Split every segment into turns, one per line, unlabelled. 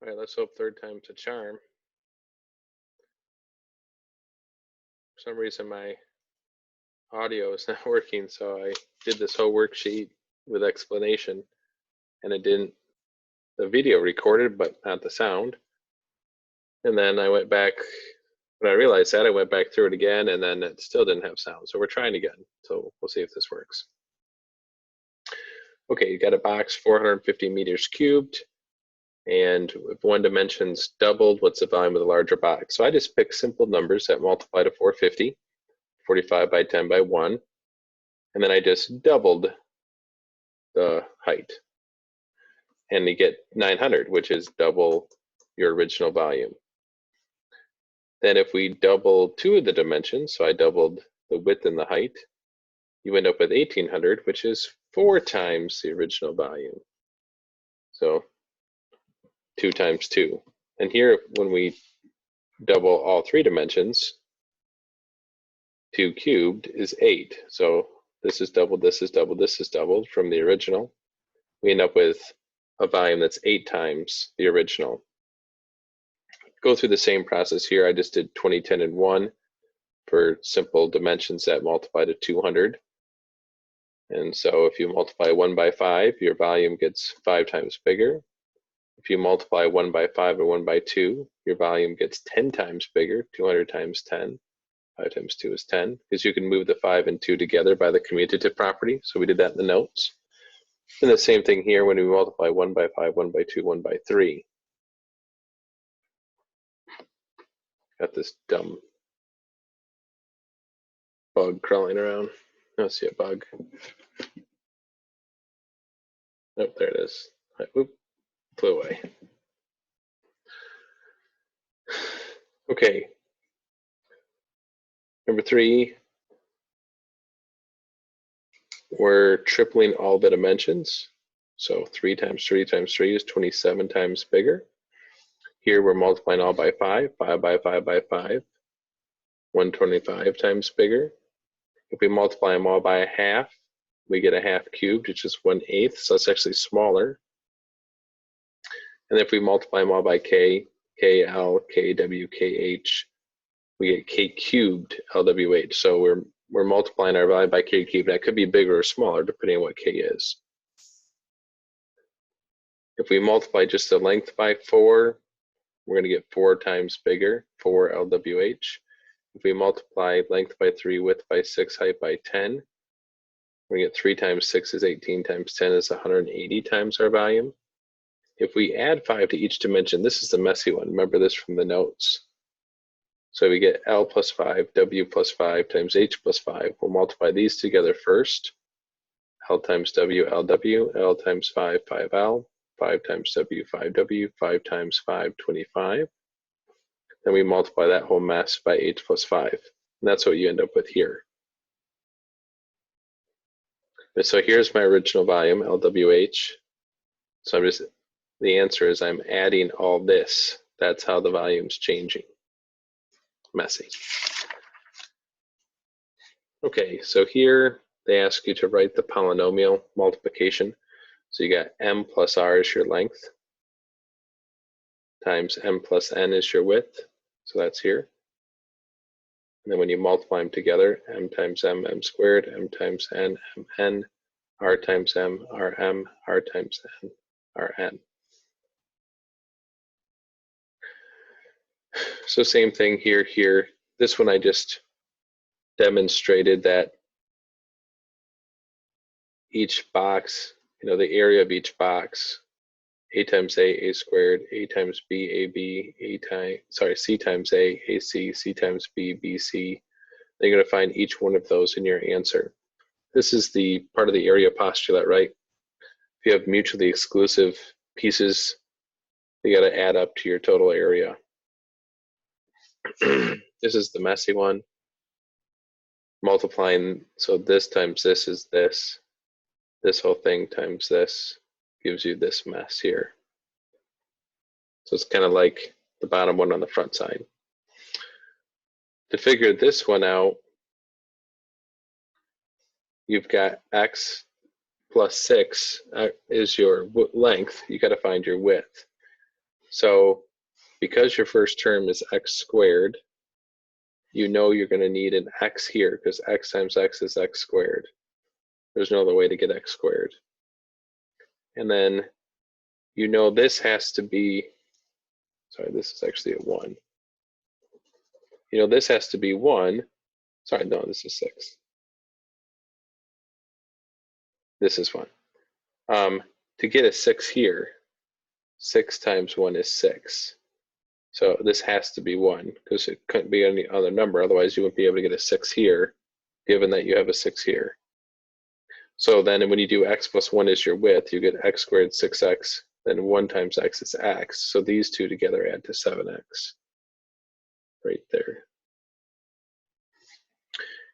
All right, let's hope third time's a charm. For some reason, my audio is not working, so I did this whole worksheet with explanation, and it didn't, the video recorded, but not the sound. And then I went back, when I realized that, I went back through it again, and then it still didn't have sound. So we're trying again. So we'll see if this works. Okay, you got a box 450 meters cubed, and if one dimension's doubled, what's the volume of the larger box? So I just picked simple numbers that multiply to 450, 45 by 10 by 1, and then I just doubled the height. And you get 900, which is double your original volume. Then if we double two of the dimensions, so I doubled the width and the height, you end up with 1800, which is 4 times the original volume. So 2 times 2. And here, when we double all 3 dimensions, 2 cubed is 8. So this is doubled, this is doubled, this is doubled from the original. We end up with a volume that's 8 times the original. Go through the same process here. I just did 20, 10, and 1 for simple dimensions that multiply to 200. And so if you multiply 1 by 5, your volume gets 5 times bigger. If you multiply 1 by 5 and 1 by 2, your volume gets 10 times bigger, 200 times 10. 5 times 2 is 10, because you can move the 5 and 2 together by the commutative property. So we did that in the notes. And the same thing here when we multiply 1 by 5, 1 by 2, 1 by 3. Got this dumb bug crawling around. I don't see a bug. Oh, there it is. Right, whoop, flew away. Okay. Number 3, we're tripling all the dimensions. So 3 times 3 times 3 is 27 times bigger. Here we're multiplying all by 5, 5 by 5 by 5, 125 times bigger. If we multiply them all by a half, we get a half cubed, which is 1/8, so it's actually smaller. And if we multiply them all by k, kl, kw, kh, we get k cubed lwh. So we're multiplying our value by k cubed. That could be bigger or smaller depending on what k is. If we multiply just the length by 4, we're going to get 4 times bigger, 4 lwh. If we multiply length by 3, width by 6, height by 10, we get 3 times 6 is 18 times 10 is 180 times our volume. If we add 5 to each dimension, this is the messy one. Remember this from the notes. So we get L plus 5, W plus 5 times H plus 5. We'll multiply these together first. L times W, LW, L times 5, 5L, 5 times W, 5W, 5 times 5, 25. Then we multiply that whole mess by H plus 5. And that's what you end up with here. And so here's my original volume, LWH. So the answer is I'm adding all this. That's how the volume's changing. Messy. Okay, so here they ask you to write the polynomial multiplication. So you got m plus r is your length, times m plus n is your width. So that's here. And then when you multiply them together, m times m, m squared, m times n, mn, r times m, rm, r times n, rn. So same thing here. This one I just demonstrated that each box, the area of each box, a times a squared, a times b, ab, c times a, ac, c times b, bc. Then you're going to find each one of those in your answer. This is the part of the area postulate, right? If you have mutually exclusive pieces, you got to add up to your total area. This is the messy one. Multiplying, so this times this is this. This whole thing times this gives you this mess here. So it's kind of like the bottom one on the front side. To figure this one out, you've got x plus 6 is your length. You got to find your width. So because your first term is x squared, you know you're going to need an x here because x times x is x squared. There's no other way to get x squared. And then you know this has to be, sorry, this is actually a 1. You know this has to be 1. Sorry, no, this is 6. This is 1. To get a 6 here, 6 times 1 is 6. So this has to be 1 because it couldn't be any other number. Otherwise, you wouldn't be able to get a 6 here, given that you have a 6 here. So then when you do x plus 1 is your width, you get x squared 6x, then 1 times x is x. So these two together add to 7x right there.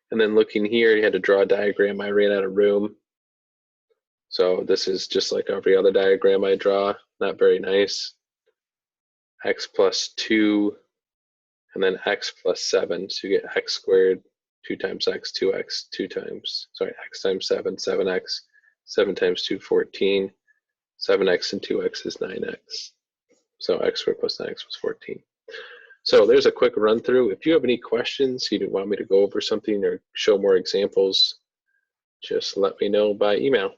And then looking here, you had to draw a diagram. I ran out of room. So this is just like every other diagram I draw, not very nice. X plus 2, and then x plus 7. So you get x squared, 2 times x, 2x, 2 times, sorry, x times 7, 7x, 7 times 2, 14, 7x and 2x is 9x. So x squared plus 9x was 14. So there's a quick run through. If you have any questions, you want me to go over something or show more examples, just let me know by email.